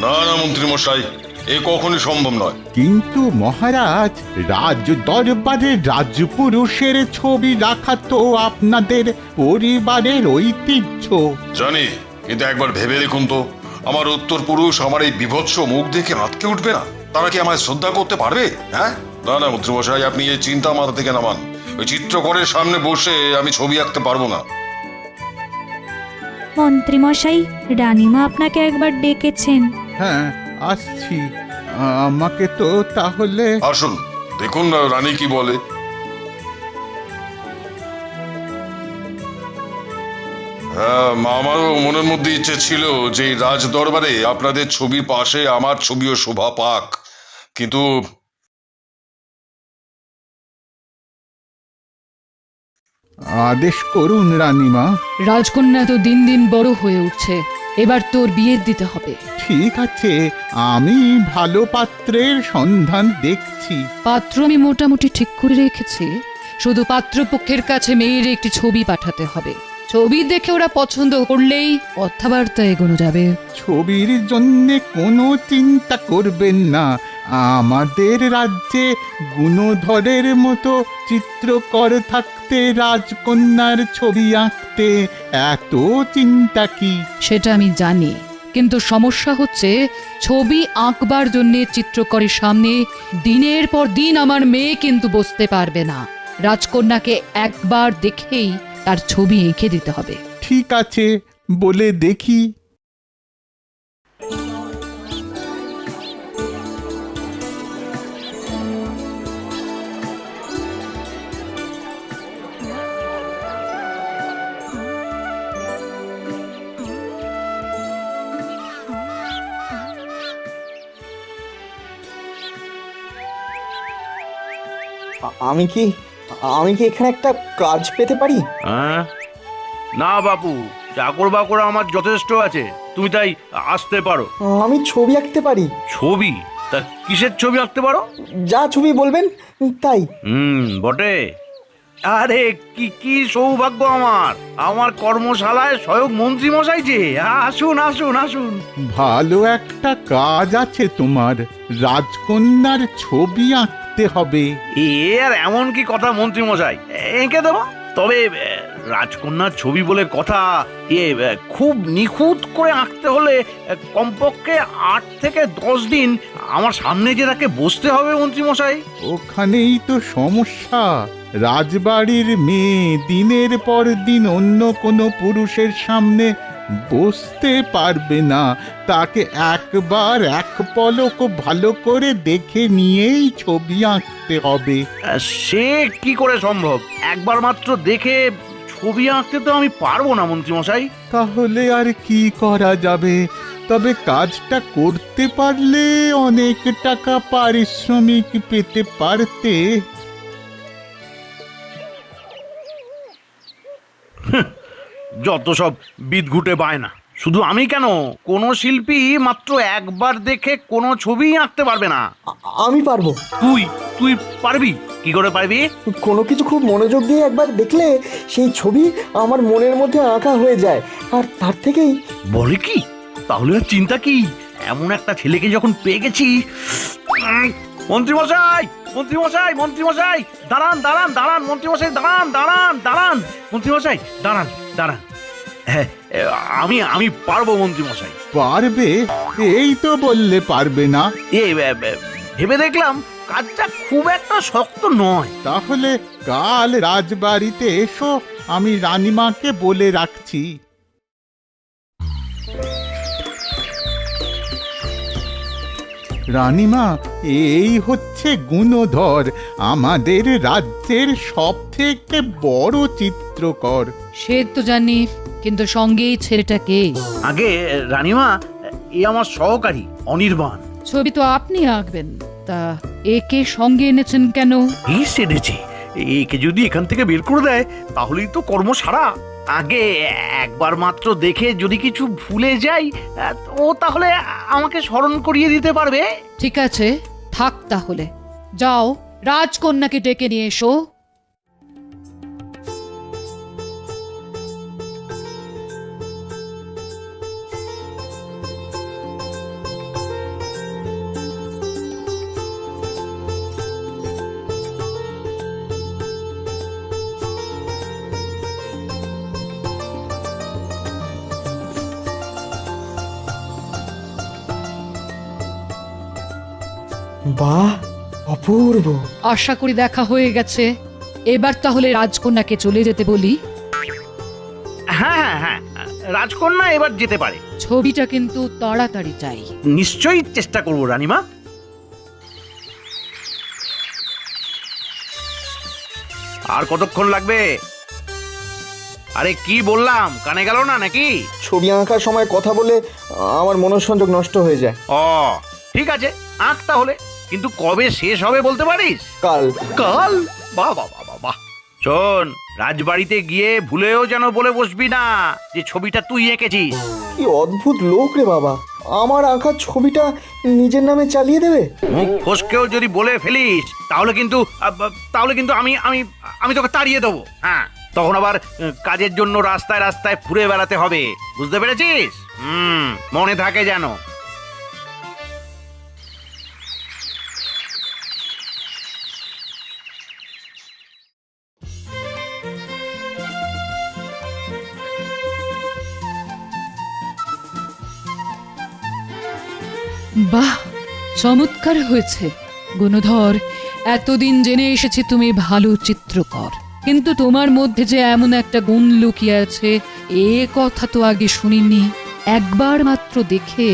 না না মন্ত্রী মশাই, এ কখনই সম্ভব নয়। কিন্তু মহারাজ, রাজ দরবারে রাজপুরুষের ছবি রাখা তো আপনাদের পরিবারের ঐতিহ্য। জানি, কিন্তু একবার ভেবে দেখুন তো, আমার উত্তর পুরুষ আমার এই বিভৎস মুখ দেখে আঁতকে উঠবে না? তারা কি আমায় শ্রদ্ধা করতে পারবে? হ্যাঁ, না না মন্ত্রী মশাই, আপনি এই চিন্তা মাথা থেকে নামান। ওই চিত্রকরের সামনে বসে আমি ছবি আঁকতে পারবো না। মন্ত্রীমশাই, রানীমা আপনাকে একবার ডেকেছেন। হ্যাঁ, আসছি। আমাকে তো তাহলে আসুন, দেখুন না রানী কি বলে। হ্যাঁ, আমারও মনের মধ্যে ইচ্ছে ছিল যে এই রাজ দরবারে আপনাদের ছবির পাশে আমার ছবিও শোভা পাক, কিন্তু আদেশ করুন রানীমা। রাজকন্যা তো দিন দিন বড় হয়ে উঠছে, এবার তোর বিয়ে দিতে হবে। ঠিক আছে, আমি ভালো পাত্রের সন্ধান দেখছি। পাত্র আমি মোটামুটি ঠিক করে রেখেছি, শুধু পাত্রপক্ষের কাছে মেয়ের একটি ছবি পাঠাতে হবে। ছবি দেখে ওরা পছন্দ করলেই কথাবার্তা এগোনো যাবে। ছবির জন্য কোনো চিন্তা করবেন না। আমাদের রাজ্যে গুণধরের মতো চিত্রকর থাকতে রাজকন্যার ছবি আঁকতে এত চিন্তা কি? সেটা আমি জানি, কিন্তু সমস্যা হচ্ছে ছবি আঁকবার জন্য চিত্রকরের সামনে দিনের পর দিন আমার মেয়ে কিন্তু বসতে পারবে না। রাজকন্যাকে একবার দেখেই তার ছবি এঁকে দিতে হবে। ঠিক আছে, বলে দেখি। আমি কি এখানে একটা কাজ পেতে পারি? না বাপু, চাকর বাকর আমার যথেষ্ট আছে, তুমি তাই আসতে পারো। আমি ছবি আঁকতে পারি। ছবি? তা কিসের ছবি আঁকতে পারো? যা ছবি বলবেন তাই। বটে। আরে কি কি সৌভাগ্য আমার, আমার কর্মশালায় স্বয়ং মন্ত্রী মশাই যে। আসুন আসুন আসুন। ভালো একটা কাজ আছে তোমার, রাজকন্যার ছবি আঁকতে হবে। এ আর এমন কি কথা মন্ত্রী মশাই, এঁকে দেবো। তবে রাজকন্যার ছবি বলে কথা, খুব নিখুঁত করে আঁকতে হলে কমপক্ষে 8 থেকে 10 দিন আমার সামনে যে তাকে বসতে হবে মন্ত্রী মশাই। ওখানেই তো সমস্যা। রাজবাড়ির মেয়ে দিনের পর দিন অন্য কোনো পুরুষের সামনে বসতে পারবে না। তাকে একবার এক পলক ভালো করে দেখে নিয়েই ছবি আঁকতে হবে। সে কি করে সম্ভব? একবার মাত্র দেখে ছবি আঁকতে তো আমি পারবো না মন্ত্রী মশাই। তাহলে আর কি করা যাবে? তবে কাজটা করতে পারলে অনেক টাকা পারিশ্রমিক পেতে পারতে। যত সব বিদঘুটে বায়না। শুধু আমি কেন, কোনো শিল্পী মাত্র একবার দেখে কোনো ছবি আঁকতে পারবে না। আমি পারবো। তুই তুই পারবি? কি করে পারবি? কোনো কিছু খুব মনোযোগ দিয়ে একবার দেখলে সেই ছবি আমার মনের মধ্যে আঁকা হয়ে যায়, আর তার থেকেই। বলে কি? তাহলে আর চিন্তা কি, এমন একটা ছেলেকে যখন পেয়ে গেছি। মন্ত্রী মশাই, মন্ত্রী মশাই, মন্ত্রী মশাই, দাঁড়ান দাঁড়ান দাঁড়ান, মন্ত্রী মশাই দাঁড়ান দাঁড়ান দাঁড়ান, মন্ত্রী মশাই দাঁড়ান দাঁড়ান। হ্যাঁ, আমি পারবো মন্ত্রী মশাই। পারবে? এই তো বললে পারবে না। ভেবে দেখলাম কাজটা খুব একটা শক্ত নয়। তাহলে কাল রাজবাড়িতে এসো, আমি রানীমাকে বলে রাখছি। রানীমা, এই হচ্ছে গুণধর, আমাদের রাজ্যের সব থেকে বড় চিত্রকর। সে তো জানি, কিন্তু সঙ্গে এই ছেলেটাকে। আগে রানীমা, এ আমার সহকারী অনির্বাণ। ছবি তো আপনি আঁকবেন, তা একে সঙ্গে এনেছেন কেন? এই সেরেছে, একে যদি এখান থেকে বের করে দেয় তাহলেই তো কর্ম সারা। আগে একবার মাত্র দেখে যদি কিছু ভুলে যাই, ও তাহলে আমাকে স্মরণ করিয়ে দিতে পারবে। ঠিক আছে, থাক তাহলে। যাও, রাজকন্যাকে ডেকে নিয়ে এসো। বাহ, অপূর্ব। আশা করি দেখা হয়ে গেছে। এবার তাহলে রাজকন্যাকে চলে যেতে বলি। হ্যাঁ হ্যাঁ হ্যাঁ, রাজকন্যা এবার যেতে পারে। ছবিটা কিন্তু তাড়াতাড়ি চাই। নিশ্চয়ই চেষ্টা করবো রানীমা। আর কতক্ষণ লাগবে? আরে কি বললাম, কানে গেল না নাকি? ছবি আঁকার সময় কথা বলে আমার মনোসংযোগ নষ্ট হয়ে যায়। ও ঠিক আছে, আঁক তাহলে, কিন্তু কবে শেষ হবে বলতে পারিস? কাল। কাল? বাহ বাহ বাহ বাহ বাহ। শোন, রাজবাড়িতে গিয়ে ভুলেও যেন বলে বসবি না যে ছবিটা তুই এঁকেছিস। কি অদ্ভুত লোক রে বাবা, আমার আঁকা ছবিটা নিজের নামে চালিয়ে দেবে। মুখ ফসকেও যদি বলে ফেলিস তাহলে কিন্তু আমি আমি আমি তোকে তাড়িয়ে দেবো। হ্যাঁ, তখন আবার কাজের জন্য রাস্তায় রাস্তায় ঘুরে বেড়াতে হবে, বুঝতে পেরেছিস? মনে থাকে যেন। বাহ, চমৎকার হয়েছে। গুণধর, এতদিন জেনে এসেছি তুমি ভালো চিত্রকর, কিন্তু তোমার মধ্যে যে এমন একটা গুণ লুকিয়ে আছে এ কথা তো আগে শুনিনি। একবার মাত্র দেখে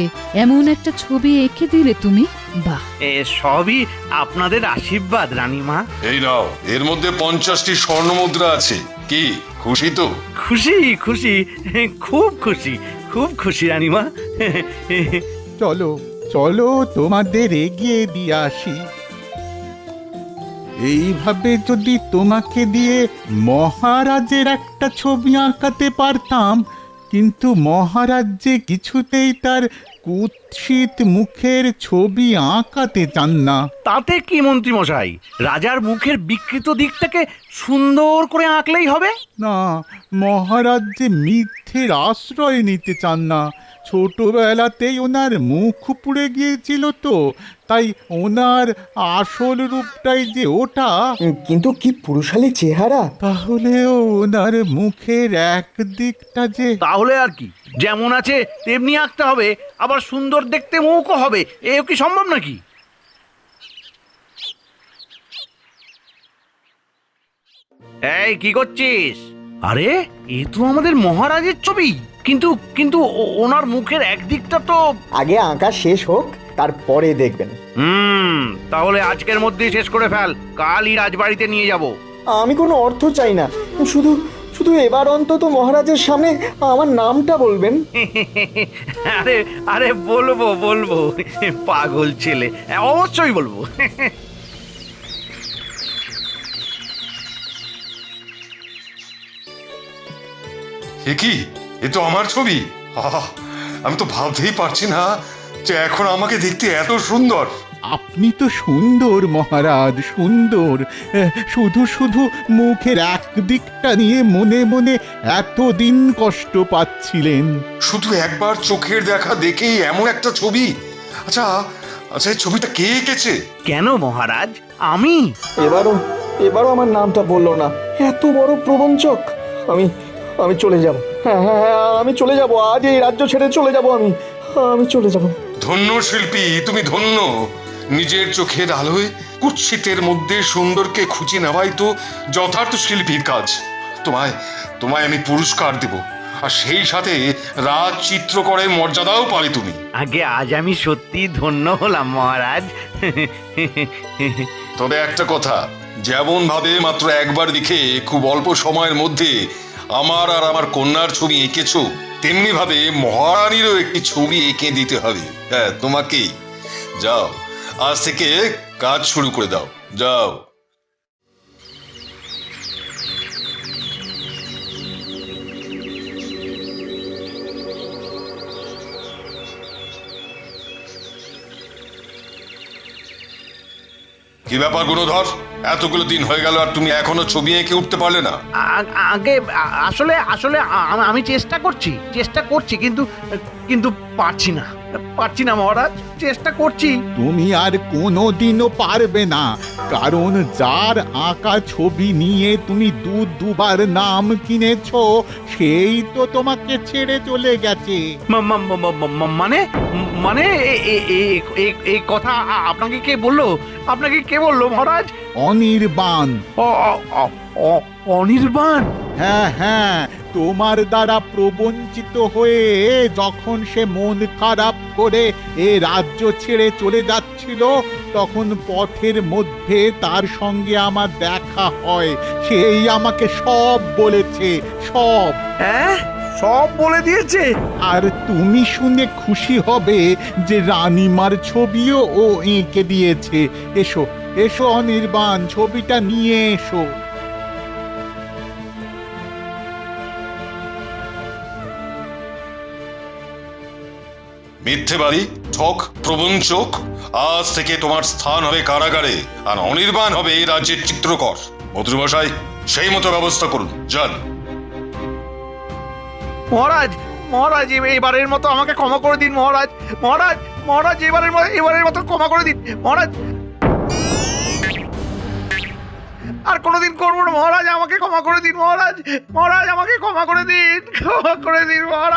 এমন একটা ছবি এঁকে দিলে তুমি। বাহ, এ সবই আপনাদের আশীর্বাদ রানীমা। এই নাও, এর মধ্যে 50টি স্বর্ণ মুদ্রা আছে। কি খুশি তো? খুশি খুশি, খুব খুশি, খুব খুশি রানীমা। চলো চলো, তোমাদের এগিয়ে দিয়ে আসি। এইভাবে যদি তোমাকে দিয়ে মহারাজের একটা ছবি আঁকাতে পারতাম, কিন্তু মহারাজ যে কিছুতেই তার কুৎসিত মুখের ছবি আঁকাতে চান না। তাতে কি মন্ত্রী মশাই, রাজার মুখের বিকৃত দিকটাকে সুন্দর করে আঁকলেই হবে। না, মহারাজ যে মিথ্যের আশ্রয় নিতে চান না। ছোটবেলাতেই ওনার মুখ পুড়ে গিয়েছিল তো, তাই ওনার আসল রূপটাই যে ওটা। কিন্তু কি পুরুষালী চেহারা! তাহলেও ওনার মুখের এক দিকটা যে। তাহলে আর কি, যেমন আছে তেমনি আঁকতে হবে, আবার সুন্দর দেখতে মুখও হবে। এও কি সম্ভব নাকি? এই কি করছিস? আরে এ তো আমাদের মহারাজের ছবি, কিন্তু কিন্তু ওনার মুখের একদিকটা তো। আগে আঁকা শেষ হোক, তারপরে দেখবেন। তাহলে আজকের মধ্যেই শেষ করে ফেল, কালই রাজবাড়িতে নিয়ে যাব। আমি কোনো অর্থ চাই না, শুধু শুধু এবার অন্তত মহারাজের সামনে আমার নামটা বলবেন। আরে আরে বলবো বলবো, পাগল ছেলে, অবশ্যই বলবো। এ কি? এ তো আমার ছবি। আহা, আমি তো ভাবতেই পারছি না যে এখন আমাকে দেখতে এত সুন্দর। আপনি তো সুন্দর মহারাজ, সুন্দর। শুধু শুধু মুখের এক দিকটা নিয়ে মনে মনে এতদিন কষ্ট পাচ্ছিলেন। শুধু একবার চোখের দেখা দেখেই এমন একটা ছবি। আচ্ছা আচ্ছা, এই ছবিটা কে এঁকেছে? কেন মহারাজ, আমি? এবারও আমার নামটা বললো না। এত বড় প্রবঞ্চক! আমি চলে যাব। হ্যাঁ হ্যাঁ হ্যাঁ, আমি চলে যাব, আজ এই রাজ্য ছেড়ে চলে যাব। আমি চলে যাব। ধন্য শিল্পী, তুমি ধন্য। নিজের চোখের আলোয় কুৎসিতের মধ্যে সুন্দরকে খুঁজে নেওয়াই তো যথার্থ শিল্পীর কাজ। তোমায় আমি পুরস্কার দেব, আর সেই সাথে রাজ চিত্রকরের মর্যাদাও পাবে তুমি। আগে আজ আমি সত্যি ধন্য হলাম মহারাজ। তবে একটা কথা, যেমন ভাবে মাত্র একবার দেখে খুব অল্প সময়ের মধ্যে আমার আর আমার কন্যার ছবি এঁকেছো, তেমনি ভাবে মহারানীরও একটি ছবি এঁকে দিতে হবে। হ্যাঁ, তোমাকেই। যাও, আজ থেকে কাজ শুরু করে দাও, যাও। কি ব্যাপার গুণধর, এতগুলো দিন হয়ে গেল আর তুমি এখনো ছবি এঁকে উঠতে পারলে না? আগে আসলে আসলে আমি চেষ্টা করছি কিন্তু কিন্তু পারছি না। পারছি না মহারাজ, চেষ্টা করছি। তুমি আর কোনোদিনও পারবে না, কারণ যার আঁকা ছবি নিয়ে তুমি দুবার নাম কিনেছো সেই তো তোমাকে ছেড়ে চলে গেছে। মানে মানে এই কথা আপনাকে কে বললো? আপনাকে কে বললো মহারাজ? অনির্বাণ। অনির্বাণ? হ্যাঁ হ্যাঁ, তোমার দ্বারা প্রবঞ্চিত হয়ে যখন সে মন খারাপ করে এ রাজ্য ছেড়ে চলে যাচ্ছিল, তখন পথের মধ্যে তার সঙ্গে আমার দেখা হয়। সেই আমাকে সব বলেছে, সব। হ্যাঁ, সব বলে দিয়েছে? আর তুমি শুনে খুশি হবে যে রানীমার ছবিও ও এঁকে দিয়েছে। এসো এসো অনির্বাণ, ছবিটা নিয়ে এসো। মিথ্যেবাদী, ঠক, প্রবঞ্চক, আজ থেকে তোমার স্থান হবে কারাগারে, আর অনির্বাণ হবে এই রাজ্যের চিত্রকর। মন্ত্রীমশাই, সেই মতো ব্যবস্থা করুন, যান। মহারাজ, মহারাজ এবারের মতো আমাকে ক্ষমা করে দিন মহারাজ। মহারাজ, মহারাজ এবারের মতো ক্ষমা করে দিন মহারাজ। আর কোনোদিন করবো না মহারাজ, আমাকে ক্ষমা করে দিন মহারাজ। মহারাজ আমাকে ক্ষমা করে দিন, ক্ষমা করে দিন মহারাজ।